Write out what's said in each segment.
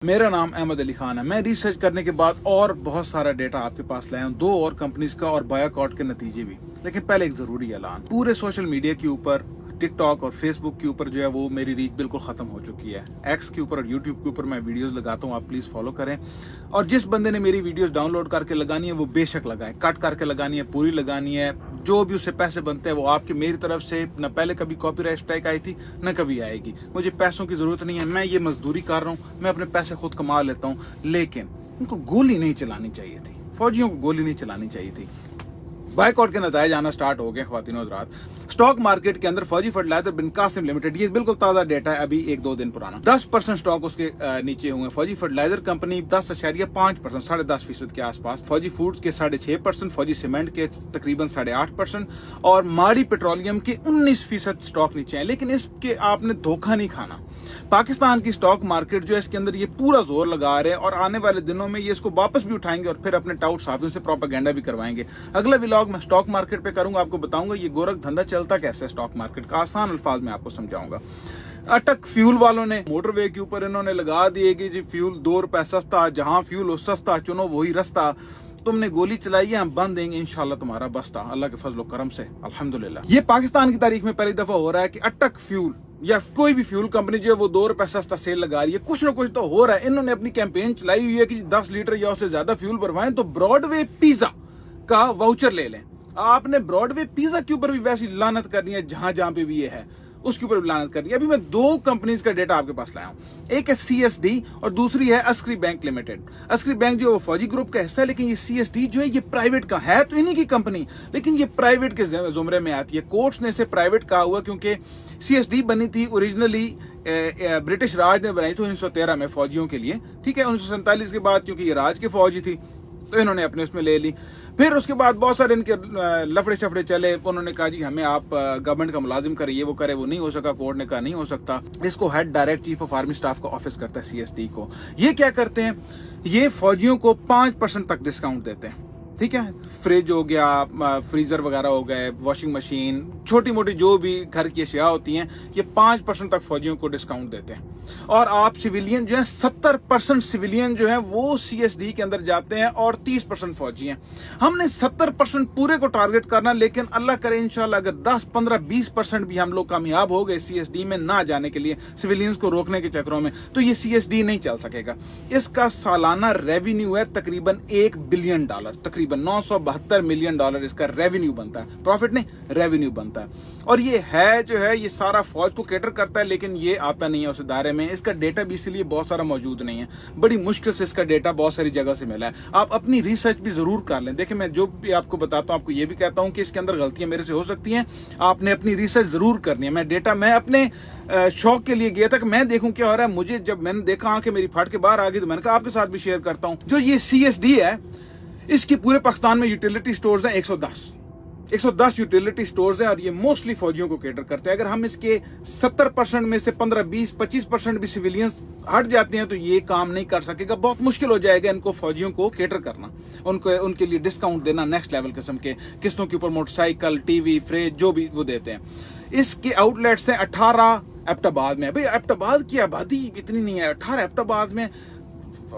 मेरा नाम अहमद अली खान है। मैं रिसर्च करने के बाद और बहुत सारा डेटा आपके पास लाया हूँ, 2 और कंपनीज का और बायकॉट के नतीजे भी। लेकिन पहले एक जरूरी ऐलान, पूरे सोशल मीडिया के ऊपर, टिकटॉक और फेसबुक के ऊपर जो है वो मेरी रीच बिल्कुल खत्म हो चुकी है। एक्स के ऊपर और यूट्यूब के ऊपर मैं वीडियोस लगाता हूँ, आप प्लीज फॉलो करें। और जिस बंदे ने मेरी वीडियोस डाउनलोड करके लगानी है वो बेशक लगाए, कट करके लगानी है, पूरी लगानी है, जो भी उससे पैसे बनते हैं वो आपके, मेरी तरफ से न पहले कभी कॉपीराइट स्ट्राइक आई थी न कभी आएगी। मुझे पैसों की जरूरत नहीं है, मैं ये मजदूरी कर रहा हूँ, मैं अपने पैसे खुद कमा लेता हूँ। लेकिन उनको गोली नहीं चलानी चाहिए थी, फौजियों को गोली नहीं चलानी चाहिए थी। बायकॉट के नतायज आना स्टार्ट हो गए ख्वातीन और हज़रात। स्टॉक मार्केट के अंदर फौजी फर्टिलाइजर बिन कासिम लिमिटेड, ये बिल्कुल ताजा डेटा है, अभी 1-2 दिन पुराना, 10% स्टॉक उसके नीचे हुए। फौजी फर्टिलाइजर कंपनी 10.5%, 10.5% के आसपास। फौजी फूड्स के 6.5%, फौजी सीमेंट के तकरीबन 8.5% और माड़ी पेट्रोलियम के 19% स्टॉक नीचे है। लेकिन इसके आपने धोखा नहीं खाना। पाकिस्तान की स्टॉक मार्केट जो है इसके अंदर ये पूरा जोर लगा रहे हैं और आने वाले दिनों में ये इसको वापस भी उठाएंगे और फिर अपने टाउट साफियों से प्रोपेगेंडा भी करवाएंगे। अगला व्लॉग मैं स्टॉक मार्केट पे करूंगा, आपको बताऊंगा ये गोरख धंधा चलता कैसे है स्टॉक मार्केट का, आसान अल्फाज में आपको समझाऊंगा। अटक फ्यूल वालों ने मोटरवे के ऊपर इन्होंने लगा दिए कि जी फ्यूल 2 रुपए सस्ता, जहां फ्यूल हो सस्ता चुनो वही रास्ता। तुमने गोली चलाई है, हम बंद देंगे इंशाल्लाह तुम्हारा बस्ता, अल्लाह के फजल करम से, अल्हम्दुलिल्लाह। ये पाकिस्तान की तारीख में पहली दफा हो रहा है कि अटक फ्यूल या कोई भी फ्यूल कंपनी जो है वो 2 रुपए सस्ता सेल लगा रही है। कुछ ना कुछ तो हो रहा है। इन्होंने अपनी कैंपेन चलाई हुई है कि 10 लीटर या उससे ज्यादा फ्यूल भरवाएं तो ब्रॉडवे पिज्जा का वाउचर ले लें। आपने ब्रॉडवे पिज्जा के ऊपर भी वैसी लानत करनी है, जहां जहां पे भी ये है उसके ऊपर भी लानत करनी है। अभी मैं 2 कंपनीज का डेटा आपके पास लाया हूं, एक है CSD और दूसरी है Askari bank limited. Askari bank जो है वो फौजी ग्रुप का हिस्सा है, लेकिन ये CSD जो है ये प्राइवेट का है, तो इन्हीं की कंपनी, लेकिन ये प्राइवेट के जुमरे में आती है। कोर्ट्स ने इसे प्राइवेट कहा हुआ क्योंकि CSD बनी थी ओरिजिनली ब्रिटिश राज ने बनाई थी 1913 में फौजियों के लिए, ठीक है। 1947 के बाद क्योंकि ये राज के फौजी थी तो इन्होंने अपने उसमें ले ली। फिर उसके बाद बहुत सारे इनके लफड़े शफड़े चले, उन्होंने कहा जी हमें आप गवर्नमेंट का मुलाजिम करे, ये वो करे, वो नहीं हो सका, कोर्ट ने कहा नहीं हो सकता। इसको head direct chief of army staff का ऑफिस करता है CSD को। ये क्या करते हैं, ये फौजियों को 5% तक डिस्काउंट देते हैं, ठीक है। फ्रिज हो गया, फ्रीजर वगैरह हो गए, वॉशिंग मशीन, छोटी मोटी जो भी घर की अशिया होती हैं, ये 5% तक फौजियों को डिस्काउंट देते हैं। और आप सिविलियन जो है 70% सिविलियन जो है वो CSD के अंदर जाते हैं और 30% फौजी हैं। हमने 70% पूरे को टारगेट करना, लेकिन अल्लाह करे इंशाल्लाह अगर 10, 15, 20% भी हम लोग कामयाब हो गए CSD में ना जाने के लिए, सिविलियंस को रोकने के चक्करों में, तो ये CSD नहीं चल सकेगा। इसका सालाना रेवेन्यू है तकरीबन $1 बिलियन, तकरीबन $972 मिलियन इसका रेवेन्यू बनता है, प्रॉफिट नहीं, रेवेन्यू बनता है। और ये है जो है ये सारा फौज को कैटर करता है, लेकिन ये आता नहीं है उस दायरे में। इसका डेटा भी इसलिए बहुत सारा मौजूद नहीं है, बड़ी मुश्किल से इसका डेटा बहुत सारी जगह से मिला है। आप अपनी रिसर्च भी जरूर कर लें। देखिए मैं जो भी आपको बताता हूं, आपको ये भी कहता हूं कि इसके अंदर गलतियां मेरे से हो सकती हैं, आपने अपनी रिसर्च जरूर करनी है। मैं अपने शौक के लिए गया था कि मैं देखूं क्या हो रहा है। मुझे जब मैंने देखा आंखें मेरी फाट के बाहर आ गई, तो मैंने कहा आपके साथ भी शेयर करता हूं। जो ये CSD है, इसकी पूरे पाकिस्तान में यूटिलिटी स्टोर्स हैं 110 यूटिलिटी स्टोर्स हैं और ये मोस्टली फौजियों को कैटर करते हैं। अगर हम इसके 70% में से 15, 20, 25% भी सिविलियंस हट जाते हैं तो ये काम नहीं कर सकेगा, बहुत मुश्किल हो जाएगा इनको फौजियों को कैटर करना, उनके लिए डिस्काउंट देना नेक्स्ट लेवल किस्म के, किस्तों के ऊपर मोटरसाइकिल, टीवी, फ्रिज जो भी वो देते हैं। इसके आउटलेट्स हैं 18 एबटाबाद में। भाई एबटाबाद की आबादी इतनी नहीं है, 18 एबटाबाद में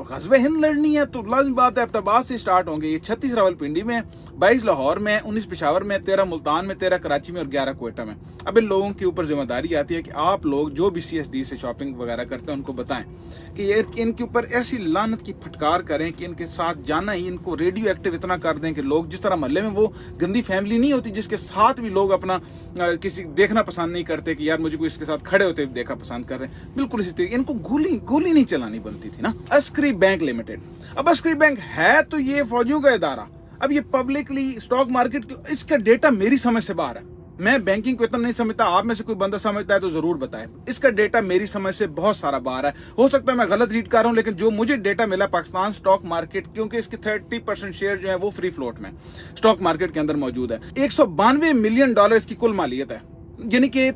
ग़ज़वे हिंद लड़नी है तो लाज़िम बात है एबटाबाद से स्टार्ट होंगे। ये 36 रावलपिंडी में, 22 लाहौर में, 19 पेशावर में, 13 मुल्तान में, 13 कराची में और 11 कोयटा में। अब इन लोगों के ऊपर जिम्मेदारी आती है कि आप लोग जो भी CSD से शॉपिंग वगैरह करते हैं उनको बताएं कि ये इनके ऊपर ऐसी लानत की फटकार करें कि इनके साथ जाना ही, इनको रेडियो एक्टिव इतना कर दें कि लोग, जिस तरह मोहल्ले में वो गंदी फैमिली नहीं होती जिसके साथ भी लोग अपना किसी देखना पसंद नहीं करते कि यार मुझे कोई इसके साथ खड़े होते देखा पसंद कर रहे हैं, बिल्कुल इसी तरीके इनको गोली नहीं चलानी बनती थी ना। अस्करी बैंक लिमिटेड, अब अस्करी बैंक है तो ये फौजियों का इदारा, अब ये पब्लिकली स्टॉक मार्केट, इसका डेटा मेरी समझ से बाहर है। मैं बैंकिंग को इतना नहीं समझता, आप में से कोई बंदा समझता है तो जरूर बताएं। इसका डेटा मेरी समझ से बहुत सारा बाहर है, हो सकता है मैं गलत रीड कर रहा हूं, लेकिन जो मुझे डेटा मिला पाकिस्तान स्टॉक मार्केट, क्योंकि इसके 30% शेयर जो है वो फ्री फ्लोट में स्टॉक मार्केट के अंदर मौजूद है। $192 मिलियन इसकी कुल मालियत है, यानी कि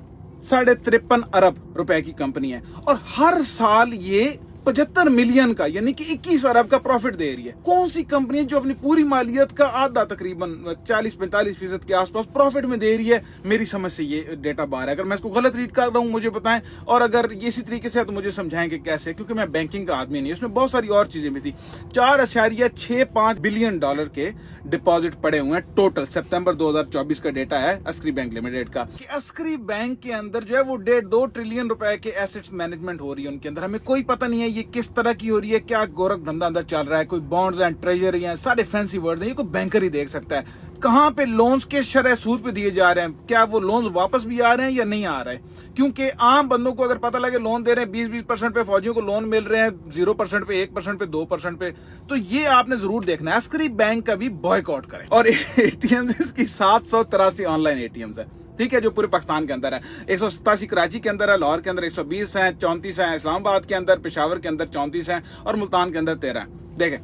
53.5 अरब रुपए की कंपनी है। और हर साल ये 75 मिलियन का यानी कि 21 अरब का प्रॉफिट दे रही है। कौन सी कंपनी जो अपनी पूरी मालियत का आधा तकरीबन 40-45% के आसपास प्रॉफिट में दे रही है? मेरी समझ से ये डेटा बाहर है। अगर मैं इसको गलत रीड कर रहा हूँ मुझे बताएं, और अगर इसी तरीके से है तो मुझे समझाएं कि कैसे, क्योंकि मैं बैंकिंग का आदमी नहीं, उसमें बहुत सारी और चीजें भी थी। 4.65 बिलियन डॉलर के डिपॉजिट पड़े हुए हैं टोटल। सितंबर 2024 का डेटा है अस्करी बैंक लिमिटेड का। कि अस्करी बैंक के अंदर जो है वो 1.5-2 ट्रिलियन रुपए के एसेट्स मैनेजमेंट हो रही है उनके अंदर। हमें कोई पता नहीं है ये किस तरह की हो रही है, क्या गोरख धंधा अंदर चल रहा है, कोई बॉन्ड्स एंड ट्रेजरी हैं, सारे फैंसी वर्ड्स हैं, ये कोई बैंकर ही देख सकता है। कहां पे लोन्स के शरह सूद पे दिए जा रहे हैं, क्या वो लोन्स वापस भी आ रहे हैं या नहीं आ रहे हैं? क्योंकि आम बंदों को अगर पता लगे लोन दे रहे हैं 20-20% पे, फौजियों को लोन मिल रहे हैं 0% पे, 1% पे, 2% पे, तो ये आपने जरूर देखना है। अस्करी बैंक का भी बॉयकॉट करें। और एटीएम इसकी 783 ऑनलाइन एटीएम्स है, ठीक है, जो पूरे पाकिस्तान के अंदर है। 187 कराची के अंदर है, लाहौर के अंदर 120 है, 34 है इस्लामाबाद के अंदर, पेशावर के अंदर 34 है और मुल्तान के अंदर 13 है। देखें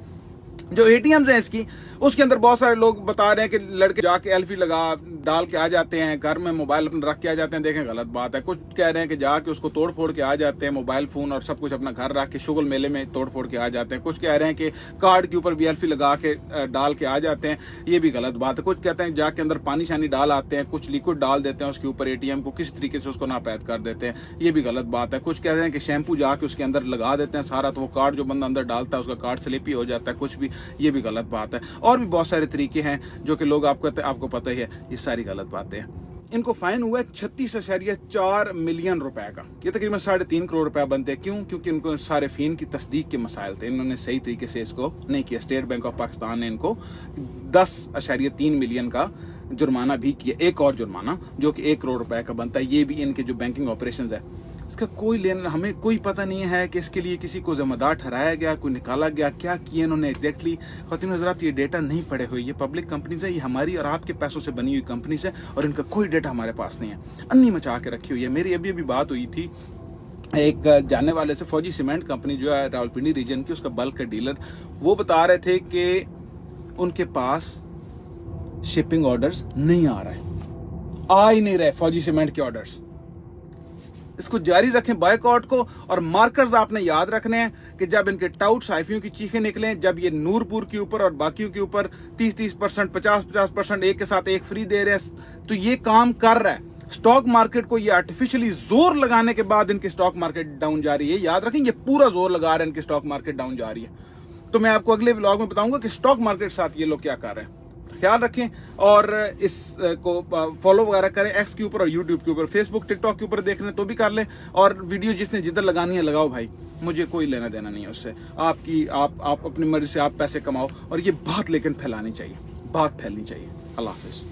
जो एटीएम्स हैं इसकी, उसके अंदर बहुत सारे लोग बता रहे हैं कि लड़के जाके एल्फी लगा डाल के आ जाते हैं, घर में मोबाइल अपना रख के आ जाते हैं। देखें गलत बात है। कुछ कह रहे हैं कि जाके उसको तोड़ फोड़ के आ जाते हैं, मोबाइल फोन और सब कुछ अपना घर रख के शुगल मेले में तोड़ फोड़ के आ जाते हैं। कुछ कह रहे हैं कि कार्ड के ऊपर भी एल्फी लगा के डाल के आ जाते हैं, ये भी गलत बात है। कुछ कहते हैं जाके अंदर पानी शानी डाल आते हैं, कुछ लिक्विड डाल देते हैं उसके ऊपर, एटीएम को किसी तरीके से उसको नापैद कर देते हैं, ये भी गलत बात है। कुछ कहते हैं कि शैम्पू जाके उसके अंदर लगा देते हैं सारा, तो वो कार्ड जो बंदा अंदर डालता है उसका कार्ड स्लिप ही हो जाता है, कुछ भी, ये भी गलत बात है। और भी बहुत सारे तरीके हैं जो कि लोग आपको पता ही है, ये सारी गलत बातें हैं। इनको फाइन हुआ है 36.4 मिलियन रुपए का, ये तकरीबन 3.5 करोड़ रुपया बनते हैं। क्यों? क्योंकि इनको सारे फीन की तस्दीक के मसाइल थे, इन्होंने सही तरीके से इसको नहीं किया। स्टेट बैंक ऑफ पाकिस्तान ने इनको 10.3 मिलियन का जुर्माना भी किया, एक और जुर्माना जो कि 1 करोड़ रुपए का बनता है। ये भी इनके जो बैंकिंग ऑपरेशंस है इसका कोई लेना, हमें कोई पता नहीं है कि इसके लिए किसी को जिम्मेदार ठहराया गया, कोई निकाला गया, क्या किया इन्होंने एग्जैक्टली। ख़वातीन हज़रात ये डेटा नहीं पड़े हुए, ये पब्लिक कंपनीज है, ये हमारी और आपके पैसों से बनी हुई कंपनीज है और इनका कोई डेटा हमारे पास नहीं है। अन्नी मचा के रखी हुई है। मेरी अभी बात हुई थी एक जानने वाले से, फौजी सीमेंट कंपनी जो है रावलपिंडी रीजन की, उसका बल्क का डीलर, वो बता रहे थे कि उनके पास शिपिंग ऑर्डर्स नहीं आ रहे, आ ही नहीं रहे फौजी सीमेंट के ऑर्डर्स। इसको जारी रखें बायकॉट को। और मार्कर्स आपने याद रखने हैं कि जब इनके टाउट साइफियों की चीखें निकलें, जब ये नूरपुर के ऊपर और बाकियों के ऊपर 30-30%, 50-50% एक के साथ एक फ्री दे रहे हैं, तो ये काम कर रहा है। स्टॉक मार्केट को ये आर्टिफिशियली जोर लगाने के बाद इनकी स्टॉक मार्केट डाउन जा रही है। याद रखें, ये पूरा जोर लगा रहे हैं, इनकी स्टॉक मार्केट डाउन जा रही है। तो मैं आपको अगले व्लॉग में बताऊंगा कि स्टॉक मार्केट के साथ ये लोग क्या कर रहे हैं। ख्याल रखें और इस को फॉलो वगैरह करें एक्स के ऊपर और यूट्यूब के ऊपर, फेसबुक टिकटॉक के ऊपर देख रहे हैं तो भी कर लें। और वीडियो जिसने जिधर लगानी है लगाओ भाई, मुझे कोई लेना देना नहीं है उससे। आप अपनी मर्जी से आप पैसे कमाओ, और ये बात लेकिन फैलानी चाहिए, बात फैलनी चाहिए। अल्लाह हाफिज।